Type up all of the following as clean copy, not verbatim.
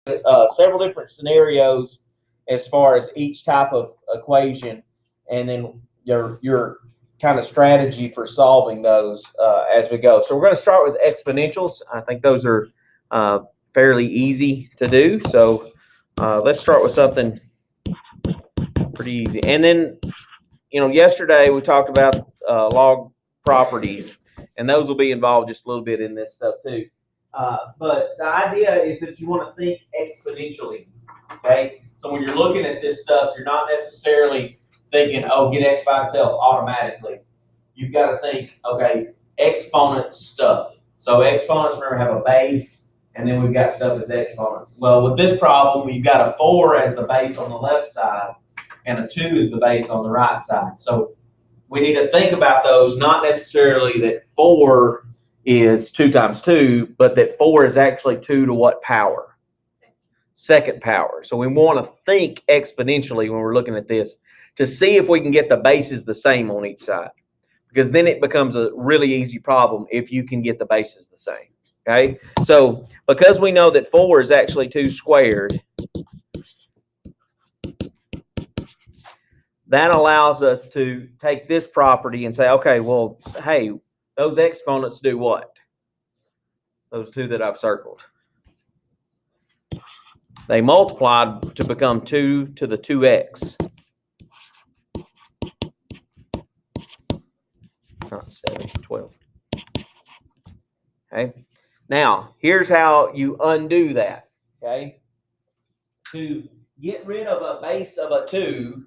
several different scenarios as far as each type of equation, and then your kind of strategy for solving those as we go. So we're going to start with exponentials. I think those are fairly easy to do. So let's start with something pretty easy. And then, yesterday we talked about log properties, and those will be involved just a little bit in this stuff too. But the idea is that you want to think exponentially, okay? So when you're looking at this stuff, you're not necessarily thinking, oh, get x by itself automatically. You've got to think, okay, exponent stuff. So exponents, remember, have a base, and then we've got stuff as exponents. Well, with this problem, you've got a 4 as the base on the left side, and a 2 is the base on the right side. So we need to think about those, not necessarily that 4 is 2 times 2, but that 4 is actually 2 to what power? Second power. So we want to think exponentially when we're looking at this to see if we can get the bases the same on each side, because then it becomes a really easy problem if you can get the bases the same. Okay, so because we know that 4 is actually 2 squared, that allows us to take this property and say, okay, well, hey, those exponents do what? Those 2 that I've circled. They multiplied to become 2 to the 2x. Not 7, 12. Okay. Now, here's how you undo that. Okay. To get rid of a base of a 2,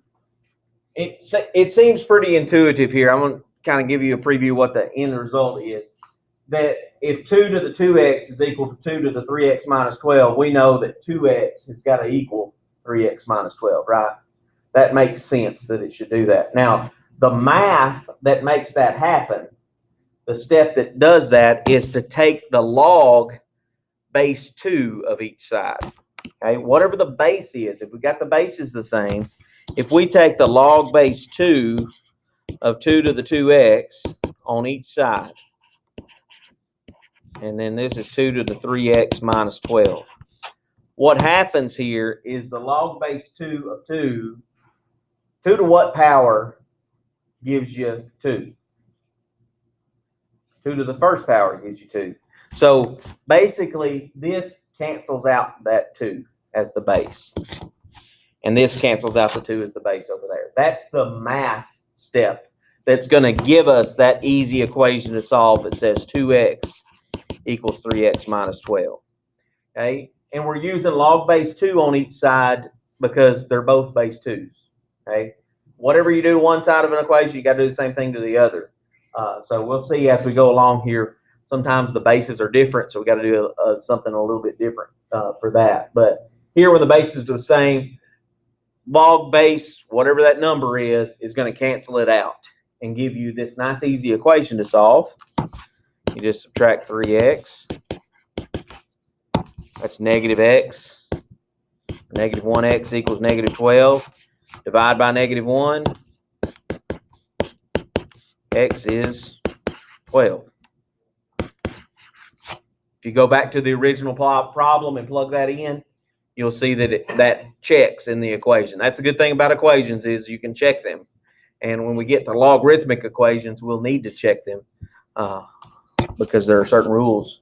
it seems pretty intuitive here. I'm going to kind of give you a preview what the end result is. That if 2 to the 2x is equal to 2 to the 3x minus 12, we know that 2x has got to equal 3x minus 12, right? That makes sense that it should do that. Now, the math that makes that happen, the step that does that, is to take the log base 2 of each side. Okay, whatever the base is, if we got the bases the same, if we take the log base 2 of 2 to the 2x on each side, and then this is 2 to the 3x minus 12. What happens here is the log base 2 of 2 to what power gives you 2? 2 to the first power gives you 2. So basically, this cancels out that 2 as the base. And this cancels out the 2 as the base over there. That's the math step that's going to give us that easy equation to solve that says 2x equals 3x minus 12. Okay, and we're using log base 2 on each side because they're both base 2s. Okay, whatever you do to one side of an equation, you got to do the same thing to the other. So we'll see as we go along here. Sometimes the bases are different, so we got to do something a little bit different for that. But here, when the bases are the same, log base, whatever that number is going to cancel it out and give you this nice, easy equation to solve. You just subtract 3x. That's negative x. Negative 1x equals negative 12. Divide by negative 1. X is 12. If you go back to the original problem and plug that in, you'll see that that checks in the equation. That's the good thing about equations, is you can check them. And when we get to logarithmic equations, we'll need to check them because there are certain rules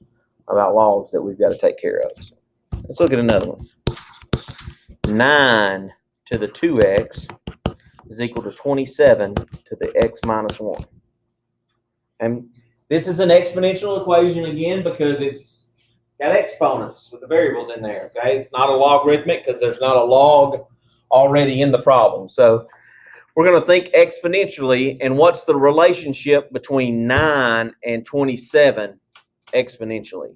about logs that we've got to take care of. So let's look at another one. 9 to the 2x is equal to 27 to the x minus 1. And this is an exponential equation again because it's got exponents with the variables in there. Okay, it's not a logarithmic because there's not a log already in the problem. So we're going to think exponentially, and what's the relationship between 9 and 27 exponentially?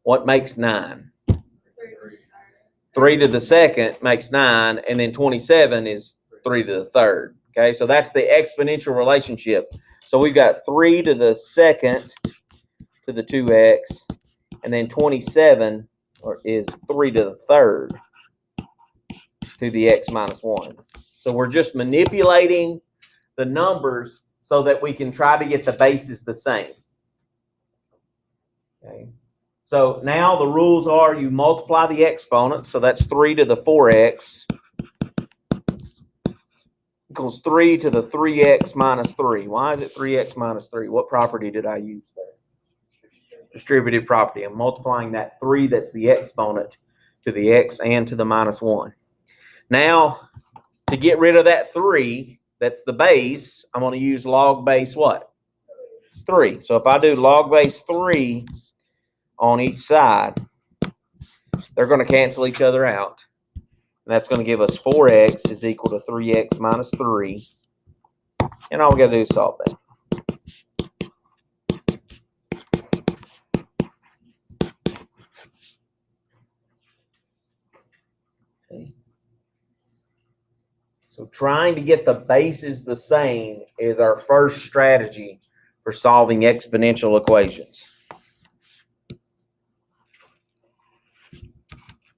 What makes 9? 3 to the second makes 9, and then 27 is 3 to the third. Okay, so that's the exponential relationship. So we've got 3 to the second to the 2x, and then 27 is 3 to the third to the x minus 1. So we're just manipulating the numbers so that we can try to get the bases the same. Okay. So now the rules are you multiply the exponents. So that's 3 to the 4x equals 3 to the 3x minus 3. Why is it 3x minus 3? What property did I use there? Distributive property. I'm multiplying that 3, that's the exponent, to the x and to the minus 1. Now, to get rid of that 3, that's the base, I'm going to use log base what? 3. So if I do log base 3 on each side, they're going to cancel each other out. And that's going to give us 4x is equal to 3x minus 3. And all we got to do is solve that. Okay. So trying to get the bases the same is our first strategy for solving exponential equations.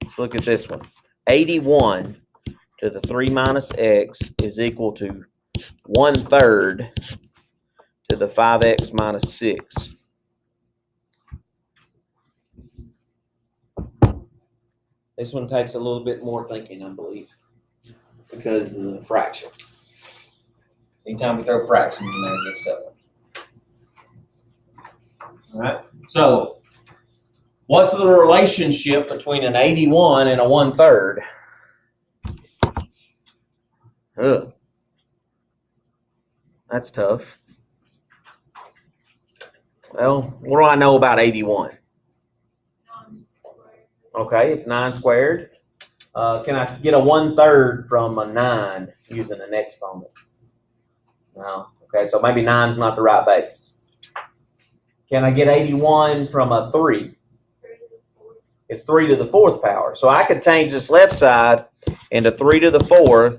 Let's look at this one. 81 to the 3 minus x is equal to 1/3 to the 5x minus 6. This one takes a little bit more thinking, I believe, because of the fraction. Anytime we throw fractions in there, it gets tougher. All right. So, what's the relationship between an 81 and a 1/3? Ugh. That's tough. Well, what do I know about 81? Okay, it's 9 squared. Can I get a 1/3 from a 9 using an exponent? No. Okay, so maybe 9's not the right base. Can I get 81 from a 3? It's 3 to the 4th power. So I could change this left side into 3 to the 4th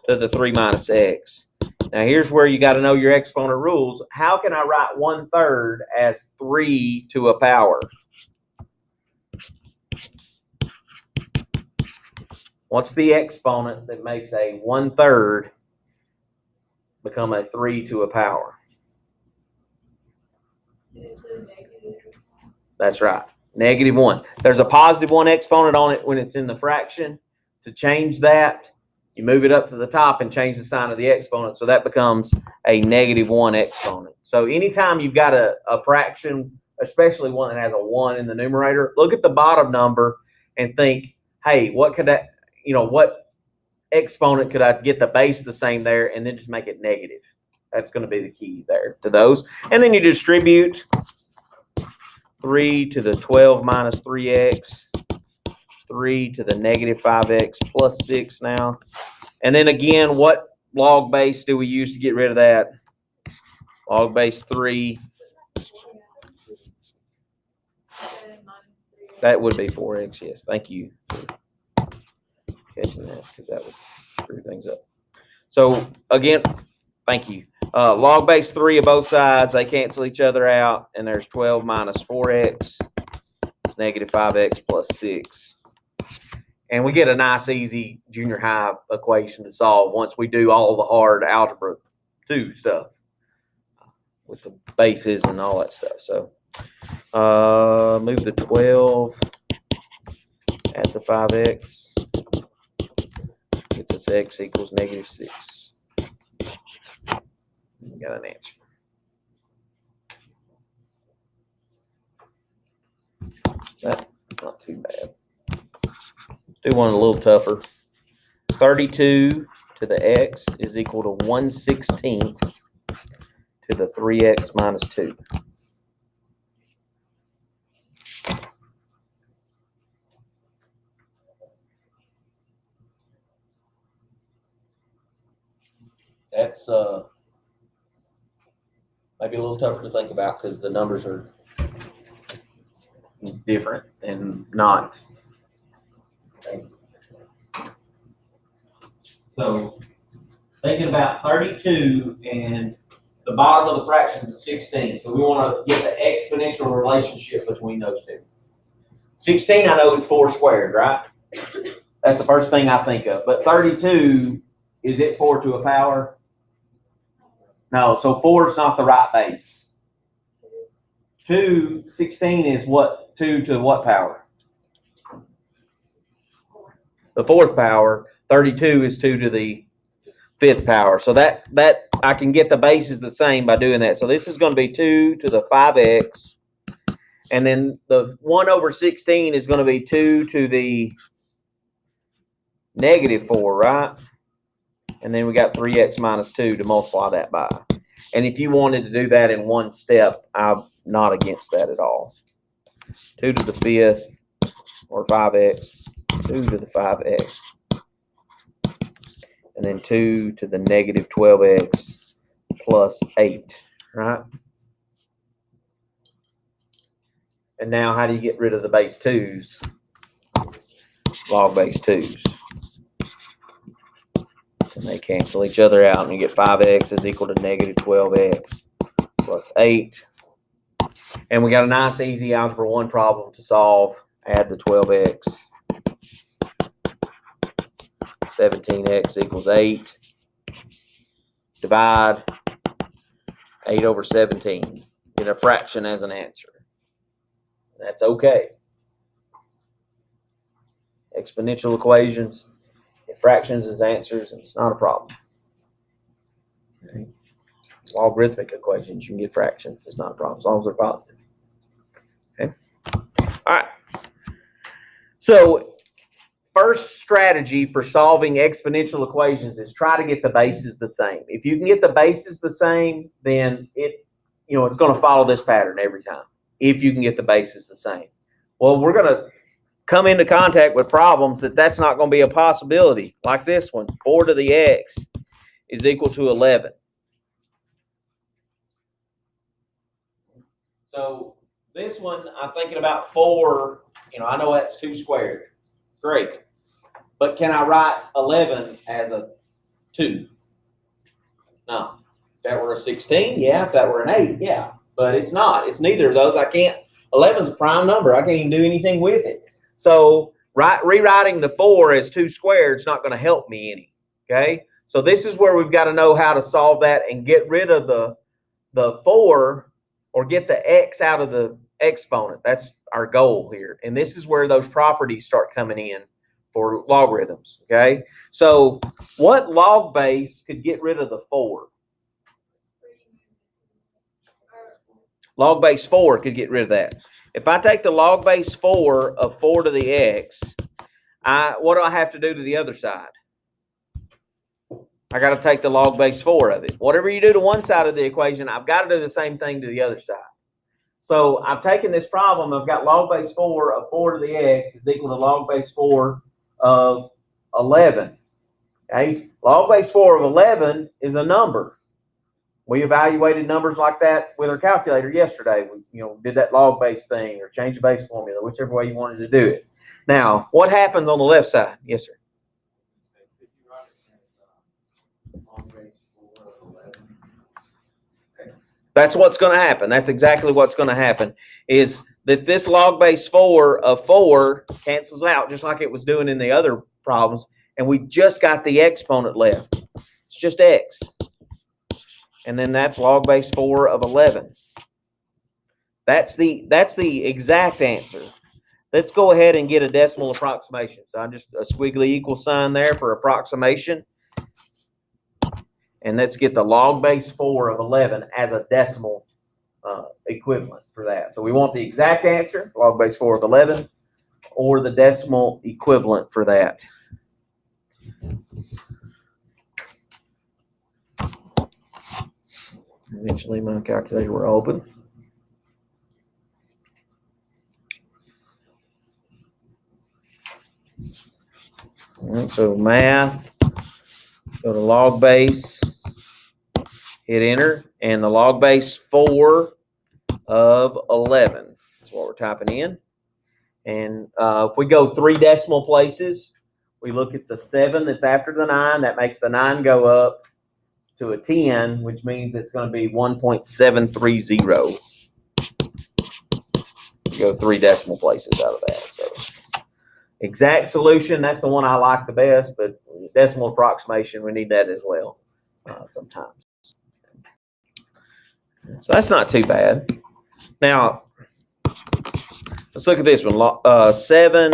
to the 3 minus x. Now here's where you got to know your exponent rules. How can I write 1/3 as 3 to a power? What's the exponent that makes a 1/3 become a 3 to a power? That's right. -1. There's a +1 exponent on it when it's in the fraction. To change that, you move it up to the top and change the sign of the exponent, so that becomes a -1 exponent. So anytime you've got a fraction, especially one that has a 1 in the numerator, look at the bottom number and think, hey, what could that, what exponent could I get the base the same there, and then just make it negative. That's going to be the key there to those. And then you distribute 3 to the 12 minus 3x, 3 to the -5x plus 6 now. And then again, what log base do we use to get rid of that? Log base 3. That would be 4x, yes. Thank you for catching that, because that would screw things up. So again, thank you. Log base 3 of both sides, they cancel each other out, and there's 12 minus 4x, it's -5x plus 6. And we get a nice, easy junior high equation to solve once we do all the hard algebra 2 stuff with the bases and all that stuff. So move the 12 at the 5x. Gets us x equals -6. We got an answer. That's not too bad. Do one a little tougher. 32 to the x is equal to 1/16 to the 3x minus 2. That's maybe a little tougher to think about because the numbers are different and not. So thinking about 32 and the bottom of the fraction is 16. So we want to get the exponential relationship between those two. 16 I know is 4 squared, right? That's the first thing I think of. But 32, is it 4 to a power? No, so 4 is not the right base. 16 is what? 2 to what power? The 4th power. 32 is 2 to the 5th power. So that I can get the bases the same by doing that. So this is going to be 2 to the 5x. And then the 1 over 16 is going to be 2 to the negative 4, right? And then we got 3x minus 2 to multiply that by. And if you wanted to do that in one step, I'm not against that at all. 2 to the 5th, or 5x, 2 to the 5x. And then 2 to the negative 12x plus 8, right? And now how do you get rid of the base 2's? Log base 2's. And they cancel each other out, and you get 5x is equal to negative 12x plus 8. And we got a nice, easy Algebra 1 problem to solve. Add the 12x. 17x equals 8. Divide 8 over 17. Get a fraction as an answer. That's okay. Exponential equations, get fractions as answers, and it's not a problem. Okay. Logarithmic equations, you can get fractions. It's not a problem as long as they're positive. Okay. All right. So first strategy for solving exponential equations is try to get the bases the same. If you can get the bases the same, then it's going to follow this pattern every time. If you can get the bases the same. Well, we're going to come into contact with problems that's not going to be a possibility, like this one. 4 to the x is equal to 11. So this one, I'm thinking about 4. I know that's 2 squared. Great. But can I write 11 as a 2? No. If that were a 16, yeah. If that were an 8, yeah. But it's not. It's neither of those. I can't. 11 is a prime number. I can't even do anything with it. So rewriting the 4 as 2 squared is not going to help me any. Okay? So this is where we've got to know how to solve that and get rid of the 4 or get the x out of the exponent. That's our goal here. And this is where those properties start coming in for logarithms. Okay? So what log base could get rid of the 4? Log base 4 could get rid of that. If I take the log base 4 of 4 to the x, what do I have to do to the other side? I got to take the log base 4 of it. Whatever you do to one side of the equation, I've got to do the same thing to the other side. So I've taken this problem. I've got log base 4 of 4 to the x is equal to log base 4 of 11. Okay? Log base 4 of 11 is a number. We evaluated numbers like that with our calculator yesterday. We did that log base thing or change the base formula, whichever way you wanted to do it. Now, what happens on the left side? Yes, sir. That's what's going to happen. That's exactly what's going to happen, is that this log base 4 of 4 cancels out just like it was doing in the other problems, and we just got the exponent left. It's just x. And then that's log base 4 of 11. That's the exact answer. Let's go ahead and get a decimal approximation. So I'm just a squiggly equal sign there for approximation. And let's get the log base 4 of 11 as a decimal equivalent for that. So we want the exact answer, log base 4 of 11, or the decimal equivalent for that. Eventually my calculator will open. All right, so math, go to log base, hit enter, and the log base 4 of 11 is what we're typing in. And if we go 3 decimal places, we look at the 7 that's after the 9. That makes the 9 go up to a 10, which means it's going to be 1.730. You go 3 decimal places out of that. So exact solution, that's the one I like the best, but decimal approximation, we need that as well sometimes. So that's not too bad. Now, let's look at this one. 7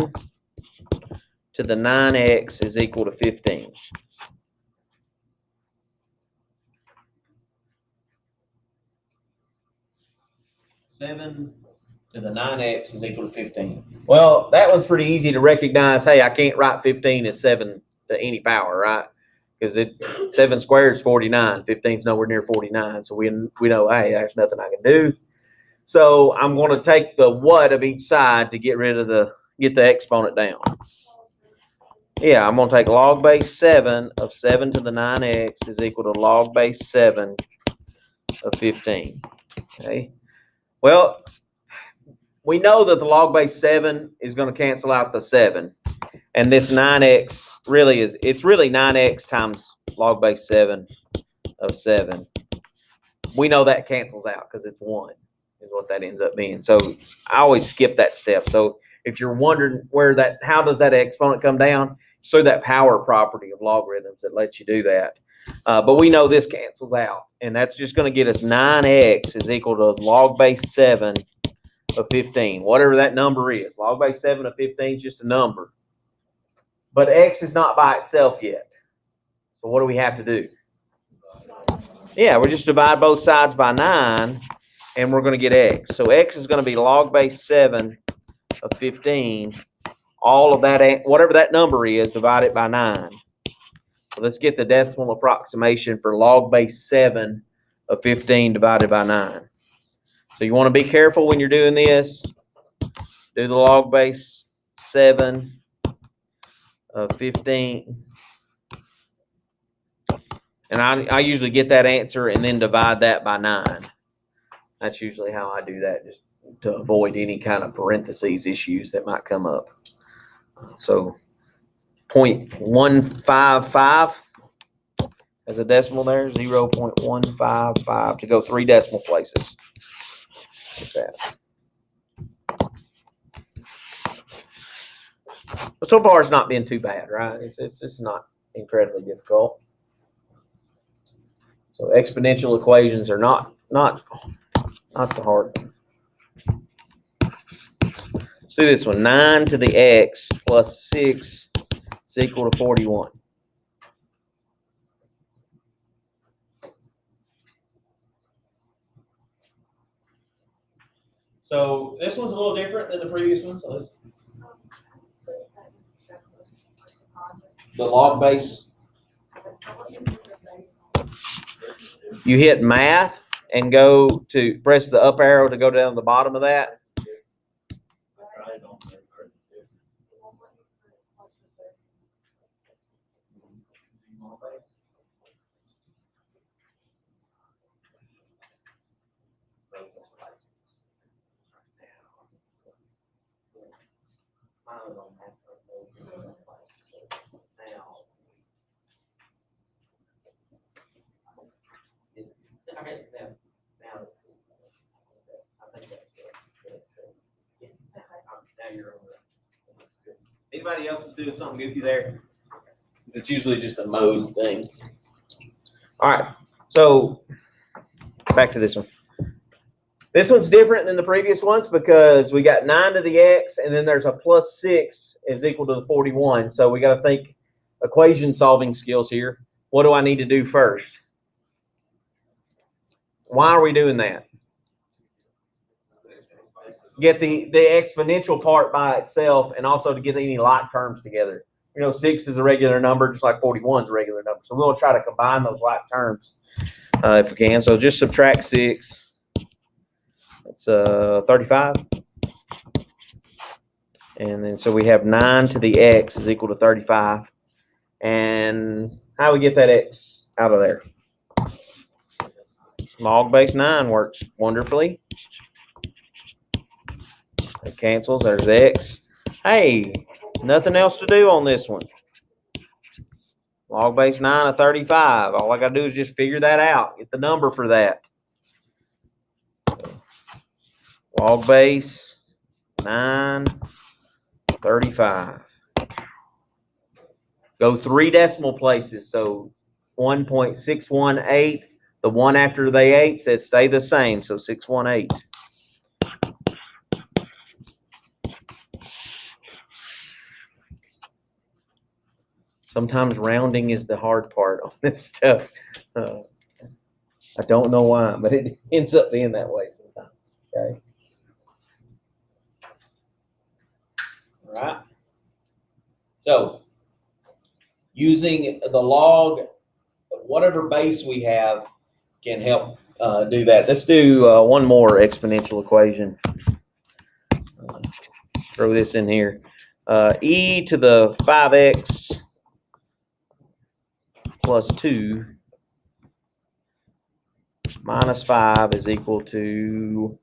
to the 9x is equal to 15. Seven to the 9x is equal to 15. Well, that one's pretty easy to recognize. Hey, I can't write 15 as 7 to any power, right? Because 7 squared is 49. 15 is nowhere near 49. So we know, hey, there's nothing I can do. So I'm going to take the what of each side to get the exponent down. Yeah, I'm going to take log base 7 of 7 to the 9x is equal to log base 7 of 15. Okay. Well, we know that the log base 7 is going to cancel out the 7. And this 9x it's really 9x times log base 7 of 7. We know that cancels out because it's 1 is what that ends up being. So I always skip that step. So if you're wondering how does that exponent come down, it's through that power property of logarithms that lets you do that. But we know this cancels out. And that's just going to get us 9x is equal to log base 7 of 15, whatever that number is. Log base 7 of 15 is just a number. But x is not by itself yet. So what do we have to do? Yeah, we just divide both sides by 9, and we're going to get x. So x is going to be log base 7 of 15. All of that, whatever that number is, divide it by 9. So let's get the decimal approximation for log base 7 of 15 divided by 9. So you want to be careful when you're doing this. Do the log base 7 of 15. And I usually get that answer and then divide that by 9. That's usually how I do that, just to avoid any kind of parentheses issues that might come up. So 0.155 as a decimal there, 0.155 to go 3 decimal places. What's that? But so far, it's not been too bad, right? It's not incredibly difficult. So exponential equations are not the hard ones. Let's do this one. 9 to the x plus 6 is equal to 41. So this one's a little different than the previous one. So the log base. You hit math and go to press the up arrow to go down to the bottom of that. Anybody else is doing something goofy there? It's usually just a mode thing. All right, so back to this one. This one's different than the previous ones because we got 9 to the x, and then there's a plus 6 is equal to the 41. So we got to think equation solving skills here. What do I need to do first? Why are we doing that? Get the exponential part by itself, and also to get any like terms together. 6 is a regular number, just like 41 is a regular number. So we'll try to combine those like terms if we can. So just subtract 6. That's 35. And then so we have 9 to the x is equal to 35. And how do we get that x out of there? Log base 9 works wonderfully. It cancels. There's x. Hey, nothing else to do on this one. Log base 9 of 35. All I got to do is just figure that out. Get the number for that. Log base 9, 35. Go 3 decimal places. So 1.618. The one after the 8 says stay the same. So 618. Sometimes rounding is the hard part on this stuff. I don't know why, but it ends up being that way sometimes. Okay. All right. So using the log, whatever base we have can help do that. Let's do one more exponential equation. Throw this in here. E to the 5x plus 2 minus 5 is equal to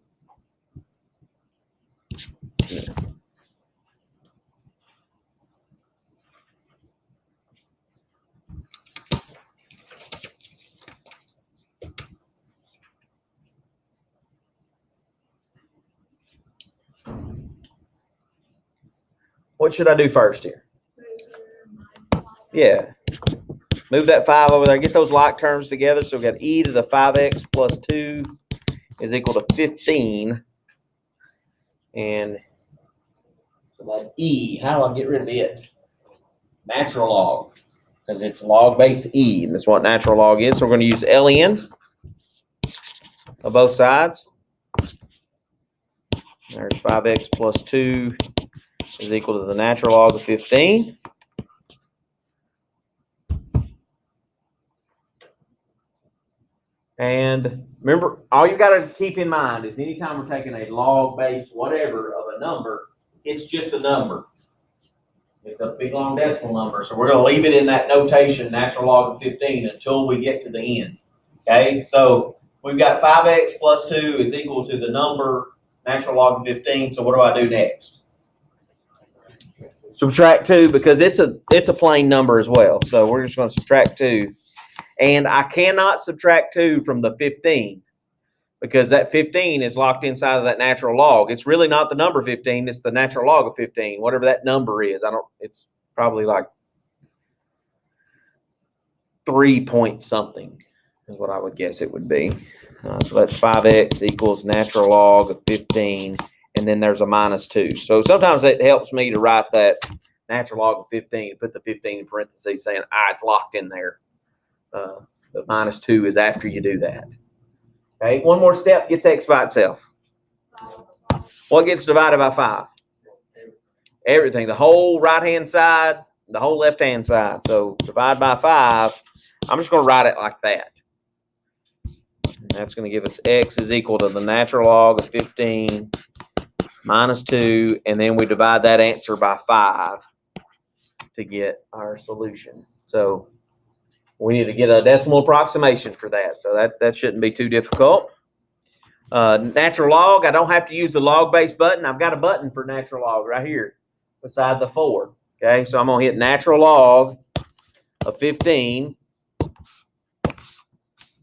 what should I do first here? Yeah. Move that 5 over there. Get those like terms together. So we got e to the 5x plus 2 is equal to 15. And so that e, how do I get rid of it? Natural log, because it's log base e. And that's what natural log is. So we're going to use ln of both sides. There's 5x plus 2 is equal to the natural log of 15. And remember, all you got to keep in mind is anytime we're taking a log base whatever of a number, it's just a number. It's a big long decimal number. So we're going to leave it in that notation, natural log of 15, until we get to the end. Okay, so we've got 5x plus 2 is equal to the number natural log of 15. So what do I do next? Subtract 2, because it's a plain number as well. So we're just going to subtract 2. And I cannot subtract 2 from the 15 because that 15 is locked inside of that natural log. It's really not the number 15. It's the natural log of 15, whatever that number is. It's probably like 3 point something is what I would guess it would be. So that's 5x equals natural log of 15. And then there's a minus 2. So sometimes it helps me to write that natural log of 15, put the 15 in parentheses saying, it's locked in there. The minus 2 is after you do that. Okay, one more step gets x by itself. What gets divided by 5? Everything, the whole right-hand side, the whole left-hand side. So divide by 5, I'm just going to write it like that. And that's going to give us x is equal to the natural log of 15 minus 2, and then we divide that answer by 5 to get our solution. So we need to get a decimal approximation for that. So that shouldn't be too difficult. Natural log, I don't have to use the log base button. I've got a button for natural log right here beside the 4. Okay, so I'm going to hit natural log of 15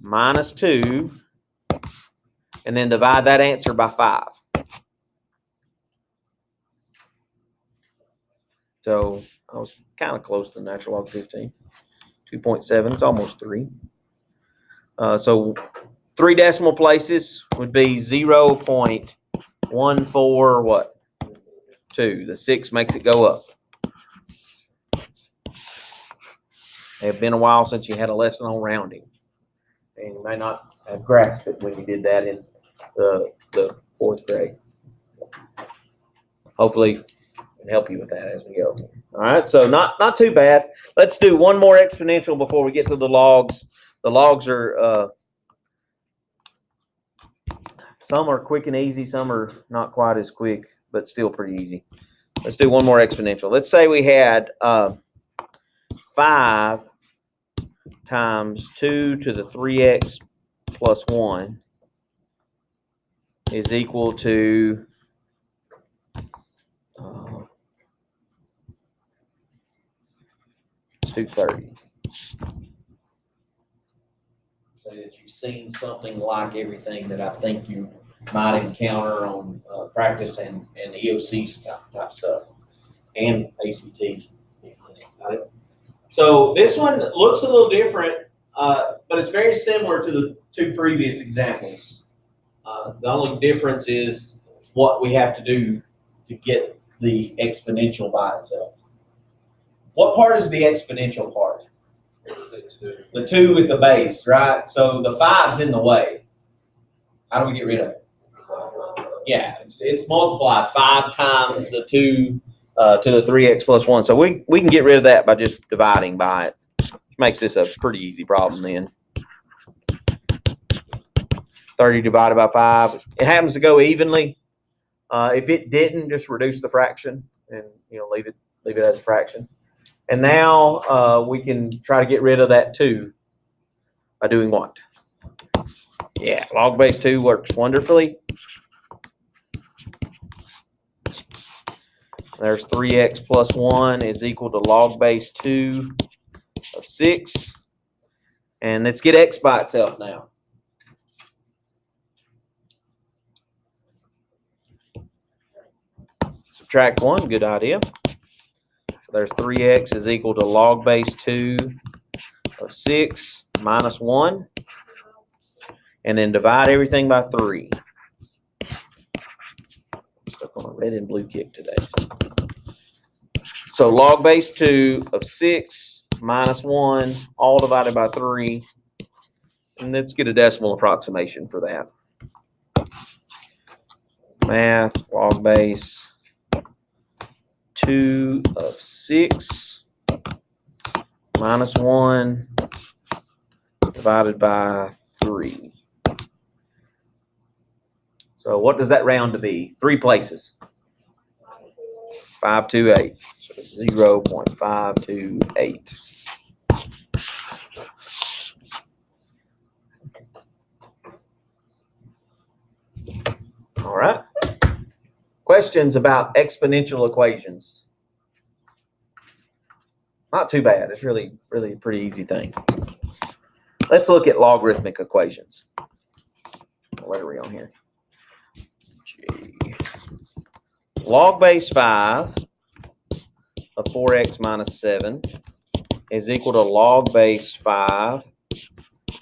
minus 2 and then divide that answer by 5. So I was kind of close to natural log 15. 2.7, it's almost 3. So 3 decimal places would be 0.14 what? 2. The 6 makes it go up. It had been a while since you had a lesson on rounding. And you may not have grasped it when you did that in the 4th grade. Hopefully I can help you with that as we go. All right, so not too bad. Let's do one more exponential before we get to the logs. The logs are some are quick and easy, some are not quite as quick, but still pretty easy. Let's do one more exponential. Let's say we had 5 times 2 to the 3x plus 1 is equal to 230. So that you've seen something like everything that I think you might encounter on practice and EOC type stuff and ACT. Got it? So this one looks a little different, but it's very similar to the 2 previous examples. The only difference is what we have to do to get the exponential by itself. What part is the exponential part? The 2 at the base, right? So the 5's in the way. How do we get rid of it? Yeah, it's multiplied 5 times the 2 to the 3x plus 1. So we can get rid of that by just dividing by it. Which makes this a pretty easy problem then. 30 divided by 5. It happens to go evenly. If it didn't, just reduce the fraction and leave it as a fraction. And now we can try to get rid of that 2 by doing what? Yeah, log base 2 works wonderfully. There's 3x plus 1 is equal to log base 2 of 6. And let's get x by itself now. Subtract 1, good idea. So there's 3x is equal to log base 2 of 6 minus 1. And then divide everything by 3. I'm stuck on a red and blue kick today. So log base 2 of 6 minus 1, all divided by 3. And let's get a decimal approximation for that. Math, log base 2 of 6 minus 1 divided by 3. So what does that round to be? 3 places. 528. So 0.528. All right. Questions about exponential equations? Not too bad. It's really a pretty easy thing. Let's look at logarithmic equations. What are we on here? Log base 5 of 4x minus 7 is equal to log base 5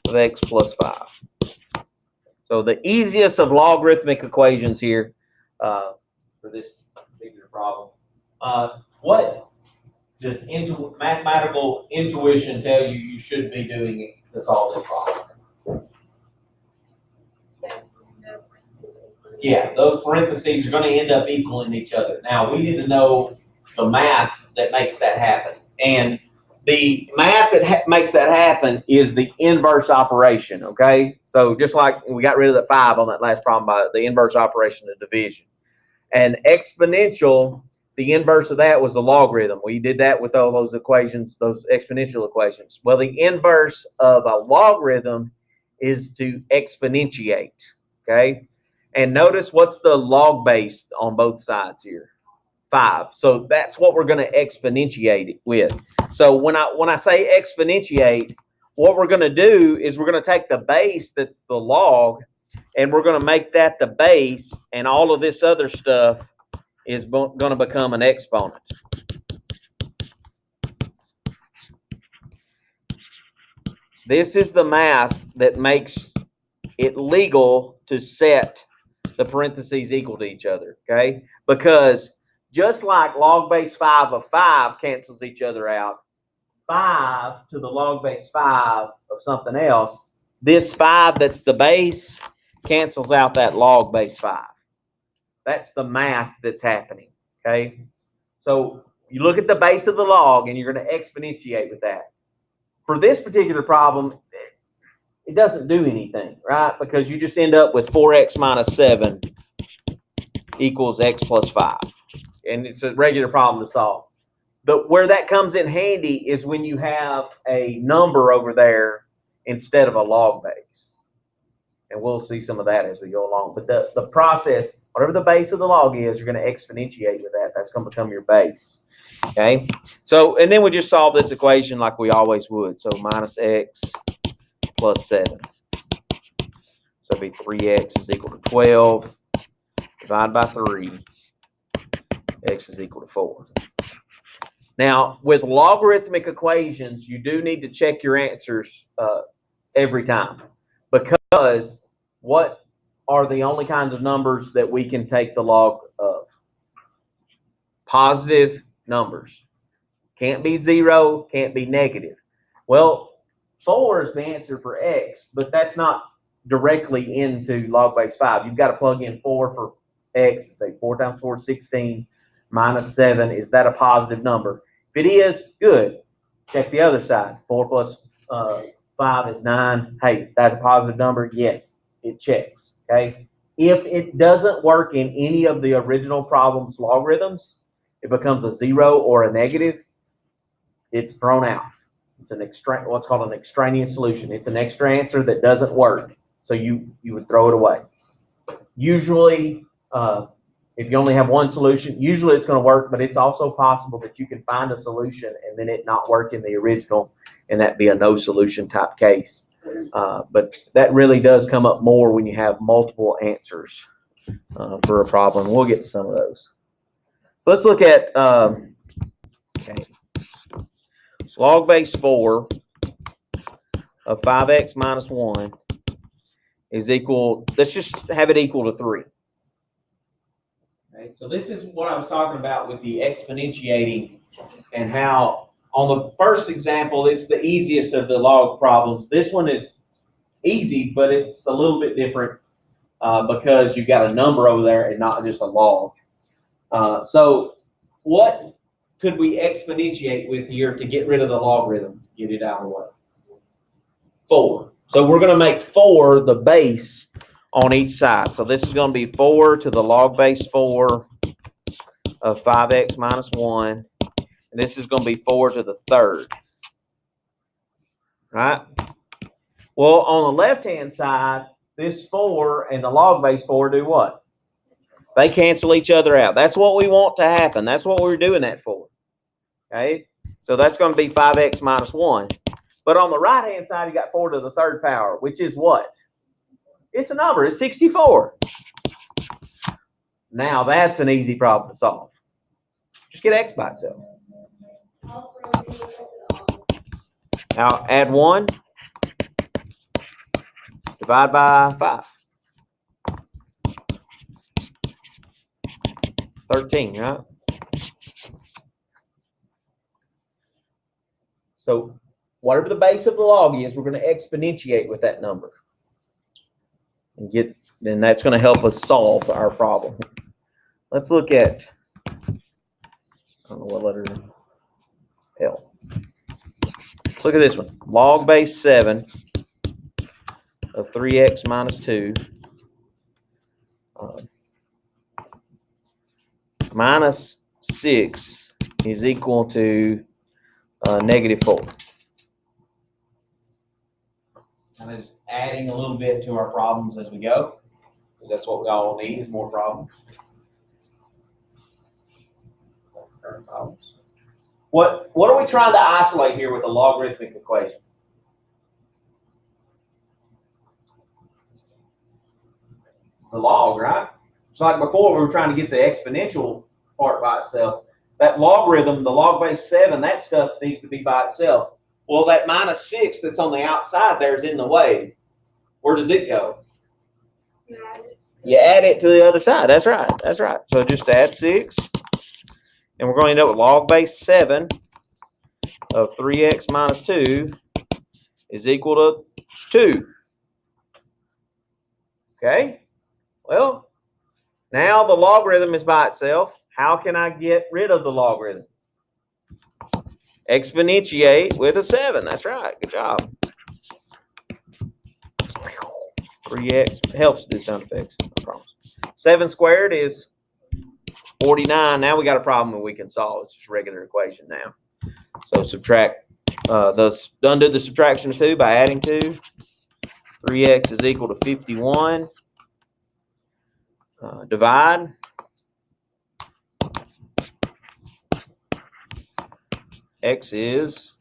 of x plus 5. So the easiest of logarithmic equations here for this particular problem. What does mathematical intuition tell you should be doing to solve this problem? Yeah, those parentheses are going to end up equaling each other. Now, we need to know the math that makes that happen. And the math that makes that happen is the inverse operation, okay? So just like we got rid of the 5 on that last problem by the inverse operation of division. And exponential, the inverse of that was the logarithm. We did that with all those equations, those exponential equations. Well, the inverse of a logarithm is to exponentiate, okay? And notice what's the log base on both sides here? 5. So that's what we're going to exponentiate it with. So when I say exponentiate, what we're going to do is we're going to take the base that's the log, and we're going to make that the base, and all of this other stuff is going to become an exponent. This is the math that makes it legal to set the parentheses equal to each other, okay? Because just like log base 5 of 5 cancels each other out, 5 to the log base 5 of something else, this 5 that's the base cancels out that log base 5. That's the math that's happening, okay? So you look at the base of the log, and you're going to exponentiate with that. For this particular problem, it doesn't do anything, right? Because you just end up with 4x minus 7 equals x plus 5. And it's a regular problem to solve. But where that comes in handy is when you have a number over there instead of a log base. And we'll see some of that as we go along. But the process, whatever the base of the log is, you're going to exponentiate with that. That's going to become your base. Okay? So, and then we just solve this equation like we always would. So minus x plus 7. So it'll be 3x is equal to 12. Divide by 3. X is equal to 4. Now, with logarithmic equations, you do need to check your answers every time, because what are the only kinds of numbers that we can take the log of? Positive numbers. Can't be 0, can't be negative. Well, 4 is the answer for x, but that's not directly into log base 5. You've got to plug in 4 for x. Say 4 times 4 is 16, minus 7. Is that a positive number? If it is, good. Check the other side. 4 plus 5 is 9. Hey, that's a positive number. Yes, it checks. Okay. If it doesn't work in any of the original problem's logarithms, it becomes a 0 or a negative. It's thrown out. It's an what's called an extraneous solution. It's an extra answer that doesn't work, so you would throw it away. Usually, if you only have one solution, usually it's going to work, but it's also possible that you can find a solution and then it not work in the original, and that be a no solution type case. But that really does come up more when you have multiple answers for a problem. We'll get to some of those. So let's look at okay. Log base 4 of 5x minus 1 is equal, let's just have it equal to 3. Okay, so this is what I was talking about with the exponentiating, and how on the first example, it's the easiest of the log problems. This one is easy, but it's a little bit different because you've got a number over there and not just a log. So what could we exponentiate with here to get rid of the logarithm, get it out of the way? 4. So we're going to make 4 the base on each side. So this is going to be 4 to the log base 4 of 5x minus 1. And this is going to be 4 to the third. Right? Well, on the left-hand side, this 4 and the log base 4 do what? They cancel each other out. That's what we want to happen. That's what we're doing that for. Okay? So that's going to be 5x minus 1. But on the right-hand side, you got 4 to the third power, which is what? It's a number. It's 64. Now, that's an easy problem to solve. Just get x by itself. Now, add 1. Divide by 5. 13, right? So whatever the base of the log is, we're going to exponentiate with that number. And that's going to help us solve our problem. Let's look at, I don't know what letter, L. Look at this one. Log base 7 of 3x minus 2 minus 6 is equal to negative 4. I'm just adding a little bit to our problems as we go, because that's what we all need is more problems. What are we trying to isolate here with a logarithmic equation? The log, right? It's like before we were trying to get the exponential part by itself. That logarithm, the log base 7, that stuff needs to be by itself. Well, that minus 6 that's on the outside there is in the way. Where does it go? You add it to the other side. That's right. That's right. So just add 6. And we're going to end up with log base 7 of 3x minus 2 is equal to 2. Okay? Well, now the logarithm is by itself. How can I get rid of the logarithm? Exponentiate with a 7. That's right. Good job. 3x helps do sound effects. No problem. 7 squared is 49. Now we got a problem that we can solve. It's just a regular equation now. So subtract, undo the subtraction of 2 by adding 2. 3x is equal to 51. Divide. X is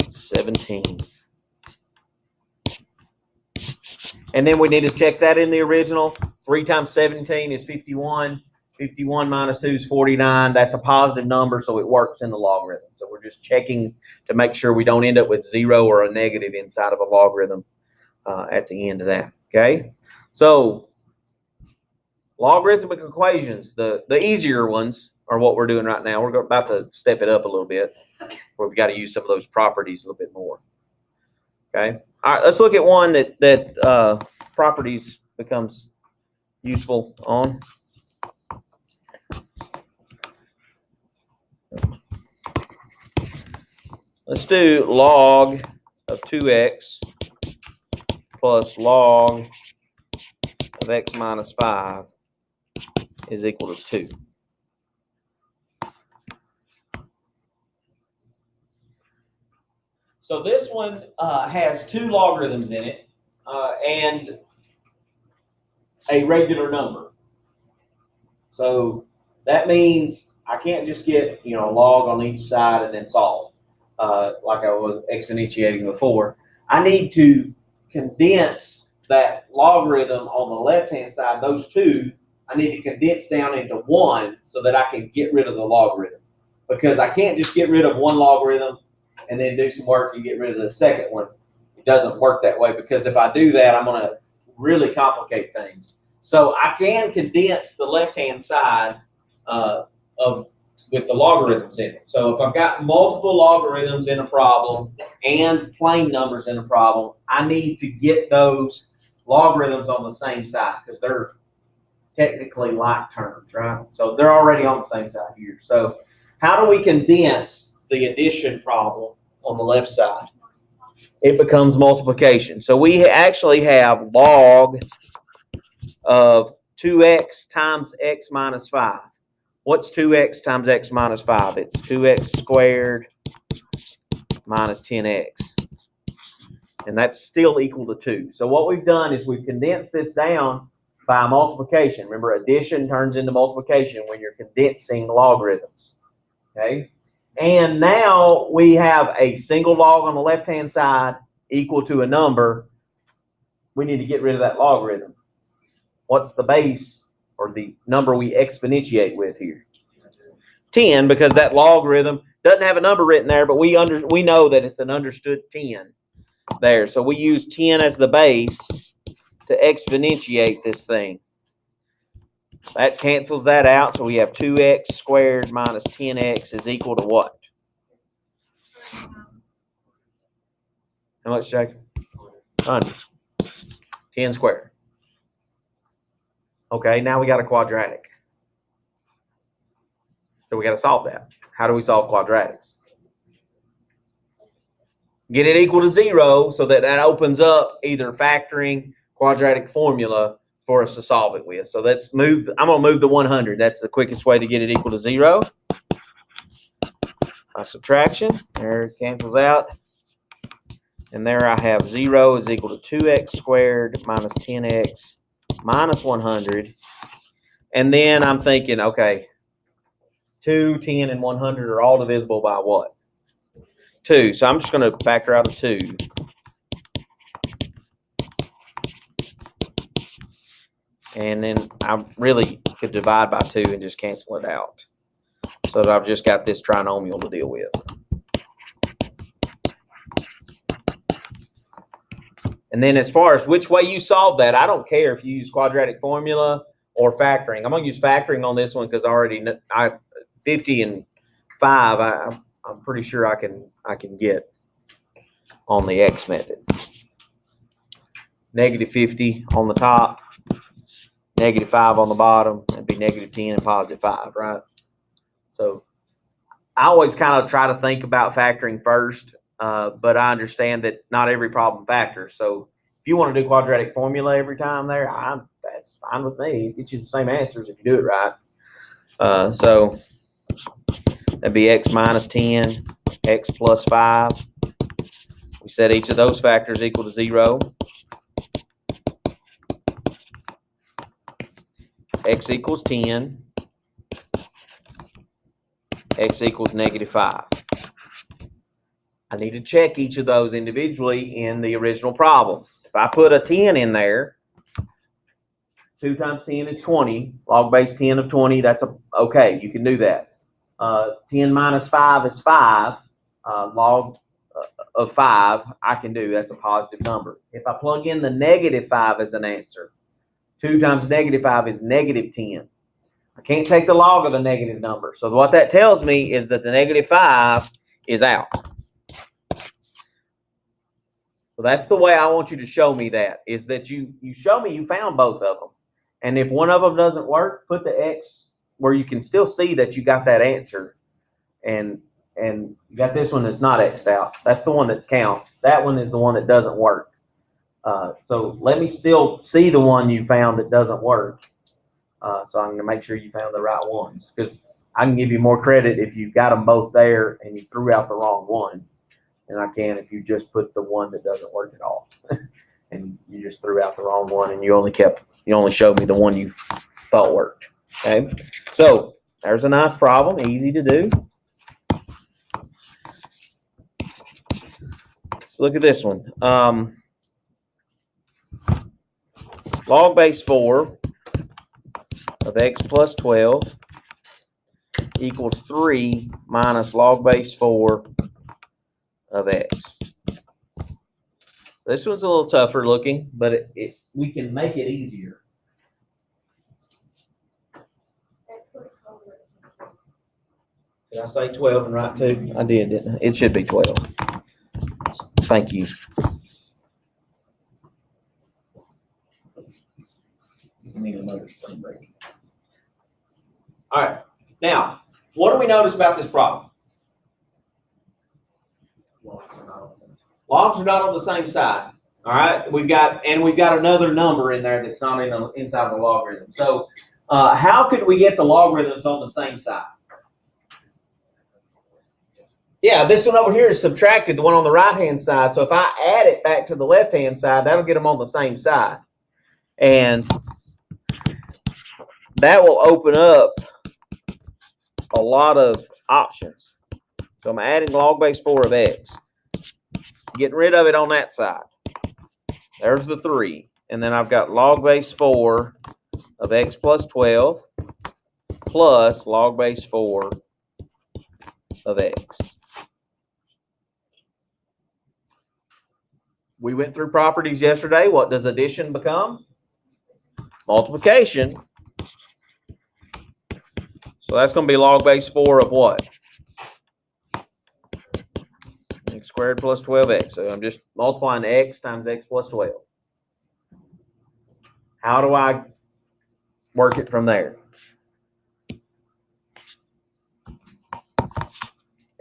17. And then we need to check that in the original. 3 times 17 is 51. 51 minus 2 is 49. That's a positive number, so it works in the logarithm. So we're just checking to make sure we don't end up with 0 or a negative inside of a logarithm at the end of that. Okay? So logarithmic equations, the easier ones, or what we're doing right now. We're about to step it up a little bit, where we've got to use some of those properties a little bit more. Okay. All right. Let's look at one that properties becomes useful on. Let's do log of 2x plus log of x minus 5 is equal to 2. So this one has two logarithms in it and a regular number. So that means I can't just get a log on each side and then solve like I was exponentiating before. I need to condense that logarithm on the left-hand side, those two, I need to condense down into one so that I can get rid of the logarithm. Because I can't just get rid of one logarithm and then do some work and get rid of the second one. It doesn't work that way, because if I do that, I'm going to really complicate things. So I can condense the left-hand side with the logarithms in it. So if I've got multiple logarithms in a problem and plain numbers in a problem, I need to get those logarithms on the same side, because they're technically like terms, right? So they're already on the same side here. So how do we condense the addition problem on the left side? It becomes multiplication. So we actually have log of 2x times x minus 5. What's 2x times x minus 5? It's 2x squared minus 10x. And that's still equal to 2. So what we've done is we've condensed this down by multiplication. Remember, addition turns into multiplication when you're condensing logarithms. Okay? And now we have a single log on the left-hand side equal to a number. We need to get rid of that logarithm. What's the base or the number we exponentiate with here? 10, because that logarithm doesn't have a number written there, but we know that it's an understood 10 there. So we use 10 as the base to exponentiate this thing. That cancels that out, so we have 2x squared minus 10x is equal to what? How much, Jacob? 100. 10 squared. Okay, now we got a quadratic. So we got to solve that. How do we solve quadratics? Get it equal to 0 so that opens up either factoring, quadratic formula for us to solve it with. So let's move. I'm going to move the 100. That's the quickest way to get it equal to 0. By subtraction, there it cancels out. And there I have 0 is equal to 2x squared minus 10x minus 100. And then I'm thinking, okay, 2, 10, and 100 are all divisible by what? 2. So I'm just going to factor out a 2. And then I really could divide by 2 and just cancel it out. So that I've just got this trinomial to deal with. And then as far as which way you solve that, I don't care if you use quadratic formula or factoring. I'm going to use factoring on this one because 50 and 5, I'm pretty sure I can get on the X method. Negative 50 on the top, negative 5 on the bottom, and be negative 10 and positive 5, right? So I always kind of try to think about factoring first, but I understand that not every problem factors. So if you want to do quadratic formula every time there, that's fine with me. It gets you the same answers if you do it right. So that'd be x minus 10, x plus 5. We set each of those factors equal to 0. X equals 10. X equals negative 5. I need to check each of those individually in the original problem. If I put a 10 in there, 2 times 10 is 20. Log base 10 of 20, that's okay. You can do that. 10 minus 5 is 5. Log of 5, I can do. That's a positive number. If I plug in the negative 5 as an answer, 2 times negative 5 is negative 10. I can't take the log of the negative number. So what that tells me is that the -5 is out. So that's the way I want you to show me that, is that you show me you found both of them. And if one of them doesn't work, put the X where you can still see that you got that answer. And you got this one that's not X'd out. That's the one that counts. That one is the one that doesn't work. So let me still see the one you found that doesn't work. So I'm going to make sure you found the right ones, because I can give you more credit if you've got them both there and you threw out the wrong one than I can if you just put the one that doesn't work at all. And you just threw out the wrong one and you only showed me the one you thought worked. Okay, so there's a nice problem, easy to do. Let's look at this one. Log base 4 of x plus 12 equals 3 minus log base 4 of x. This one's a little tougher looking, but we can make it easier. Did I say 12 and write 2? I did, didn't I? It should be 12. Thank you. I need another spring break. All right. Now, what do we notice about this problem? Logs are not on the same side. All right. We've got another number in there that's not inside of the logarithm. So how could we get the logarithms on the same side? Yeah, this one over here is subtracted, the one on the right-hand side. So if I add it back to the left-hand side, that'll get them on the same side. And that will open up a lot of options. So I'm adding log base 4 of x. Getting rid of it on that side. There's the 3. And then I've got log base 4 of x plus 12 plus log base 4 of x. We went through properties yesterday. What does addition become? Multiplication. So that's going to be log base 4 of what? X squared plus 12x. So I'm just multiplying x times x plus 12. How do I work it from there?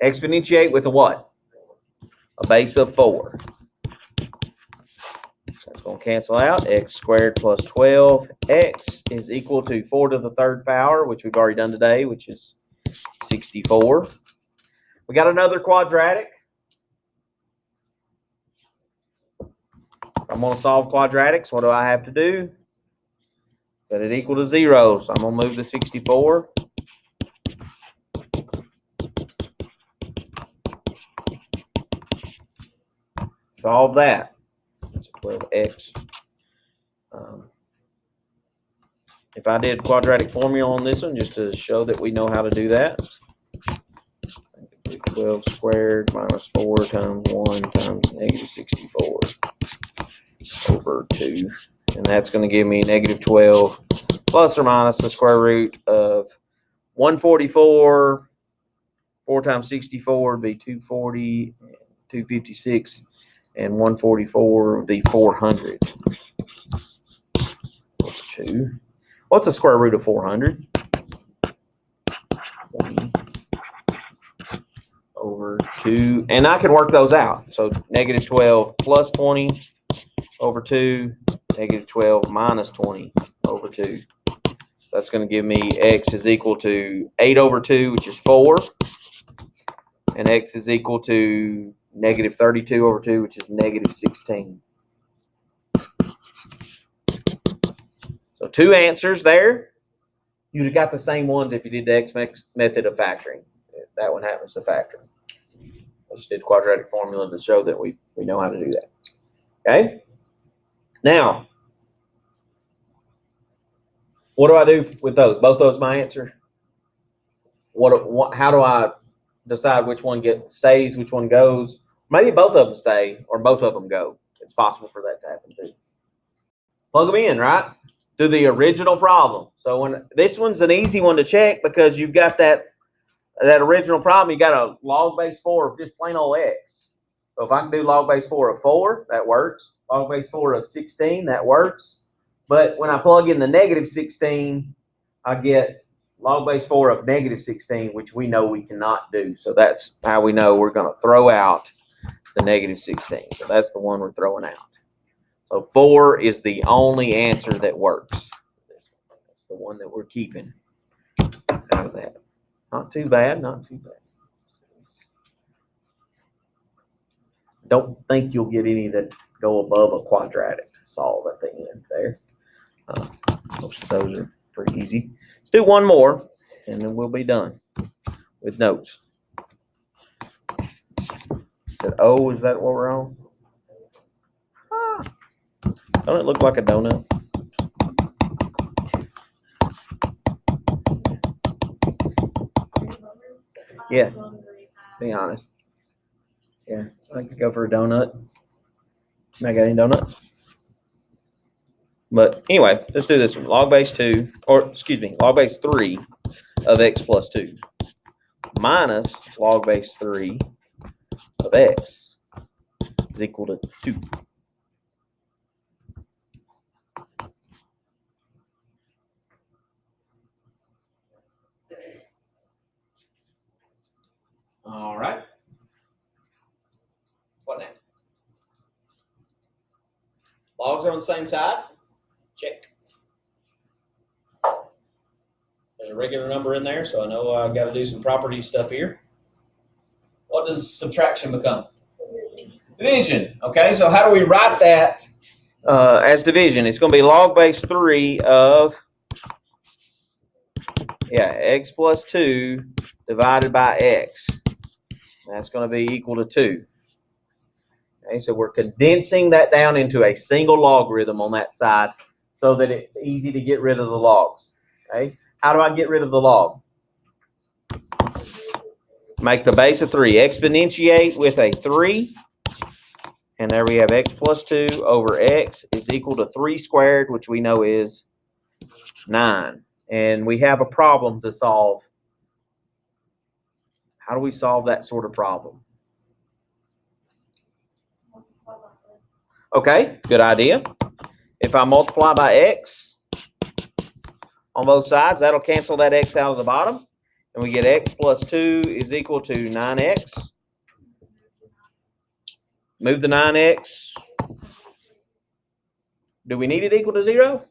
Exponentiate with a what? A base of 4. That's going to cancel out. X squared plus 12x is equal to 4 to the 3rd power, which we've already done today, which is 64. We got another quadratic. I'm going to solve quadratics. What do I have to do? Set it equal to 0. So I'm going to move the 64. Solve that. That's a 12x. If I did quadratic formula on this one, just to show that we know how to do that. 12 squared minus 4 times 1 times negative 64 over 2. And that's going to give me negative 12 plus or minus the square root of 144. 4 times 64 would be 240, 256, and 144 would be 400. 2. What's the square root of 400? 20 over 2. And I can work those out. So negative 12 plus 20 over 2, negative 12 minus 20 over 2. That's going to give me x is equal to 8 over 2, which is 4. And x is equal to negative 32 over 2, which is negative 16. So 2 answers there. You'd have got the same ones if you did the x method of factoring. That one happens to factor. I just did quadratic formula to show that we know how to do that. Okay? Now, what do I do with those? Both those my answer? How do I decide which one stays, which one goes? Maybe both of them stay or both of them go. It's possible for that to happen too. Plug them in, right? to the original problem. So when this one's an easy one to check because you've got that original problem, you got a log base 4 of just plain old x. So if I can do log base 4 of 4, that works. Log base 4 of 16, that works. But when I plug in the negative 16, I get log base 4 of negative 16, which we know we cannot do. So that's how we know we're going to throw out the negative 16. So that's the one we're throwing out. So 4 is the only answer that works. That's the one that we're keeping out of that. Not too bad, not too bad. Don't think you'll get any that go above a quadratic solve at the end there. Most of those are pretty easy. Let's do one more, and then we'll be done with notes. O, is that what we're on? Don't it look like a donut? Yeah, be honest. Yeah, I could go for a donut. I got any donuts? But anyway, let's do this one. Log base 2, or excuse me, log base 3 of x plus 2 minus log base 3 of x is equal to 2. All right. What now? Logs are on the same side. Check. There's a regular number in there, so I know I've got to do some property stuff here. What does subtraction become? Division. Okay, so how do we write that as division? It's going to be log base 3 of, x plus 2 divided by x. That's going to be equal to 2. Okay, so we're condensing that down into a single logarithm on that side so that it's easy to get rid of the logs. Okay, how do I get rid of the log? Make the base of 3. Exponentiate with a 3. And there we have x plus 2 over x is equal to 3 squared, which we know is 9. And we have a problem to solve. How do we solve that sort of problem? Okay, good idea. If I multiply by x on both sides, that'll cancel that x out of the bottom. And we get x plus 2 is equal to 9x. Move the 9x. Do we need it equal to 0?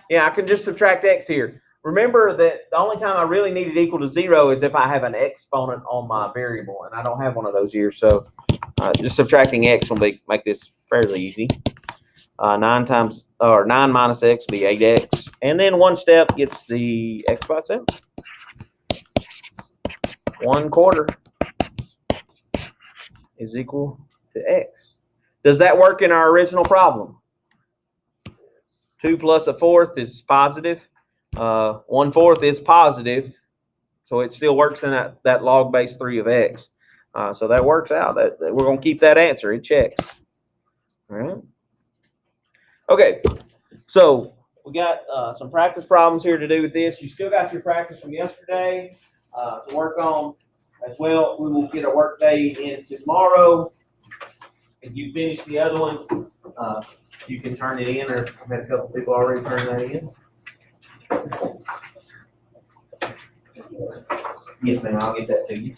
Yeah, I can just subtract x here. Remember that the only time I really need it equal to 0 is if I have an exponent on my variable, and I don't have one of those here. So just subtracting x will make this fairly easy. 9 minus x will be 8x, and then one step gets the x by itself. 1/4 is equal to x. Does that work in our original problem? 2 plus 1/4 is positive. 1/4 is positive, so it still works in that log base 3 of x. So that works out. That we're going to keep that answer. It checks. All right. Okay. So we got some practice problems here to do with this. You still got your practice from yesterday to work on as well. We will get a work day in tomorrow. If you finish the other one, you can turn it in, or I've had a couple people already turn that in. Yes, ma'am, I'll get that to you.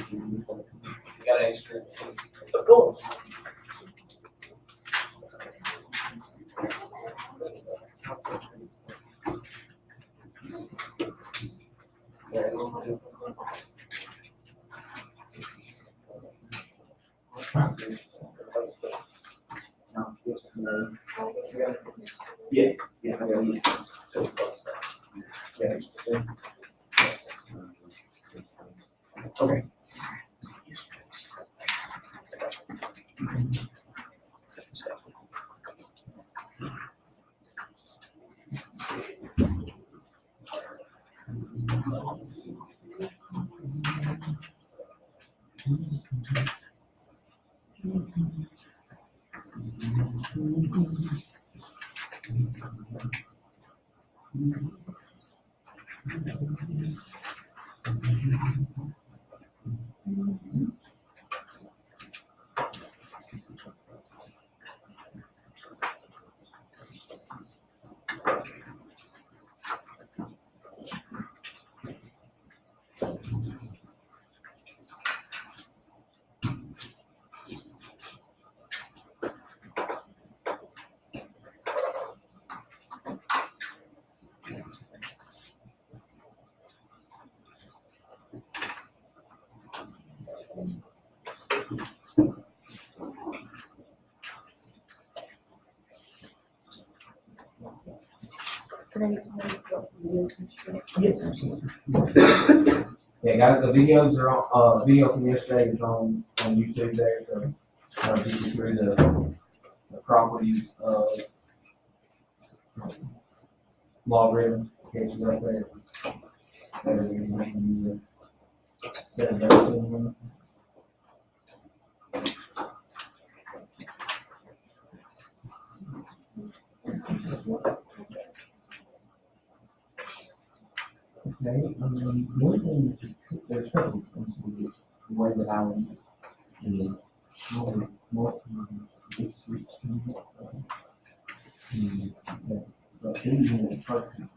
You got extra? Of course. Yes. Yeah. Okay. Yes, absolutely. Yeah, guys, the videos are on. Video from yesterday is on YouTube there, so I'll get you through the properties of logarithm. Get you up there. Okay, one thing, there's a couple of things we do. The way that I would is more this switch. But then you have a person.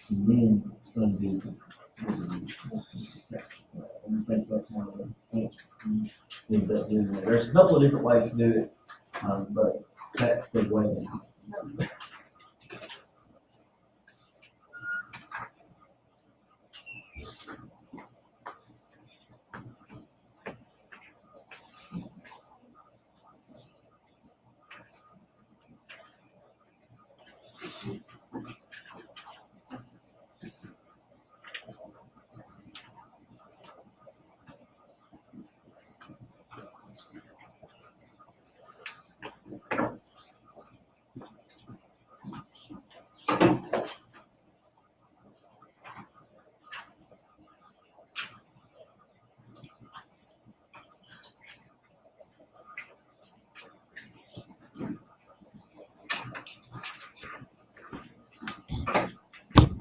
And then it's going to be, I think that's how it ends up doing it. There's a couple of different ways to do it, but that's the way.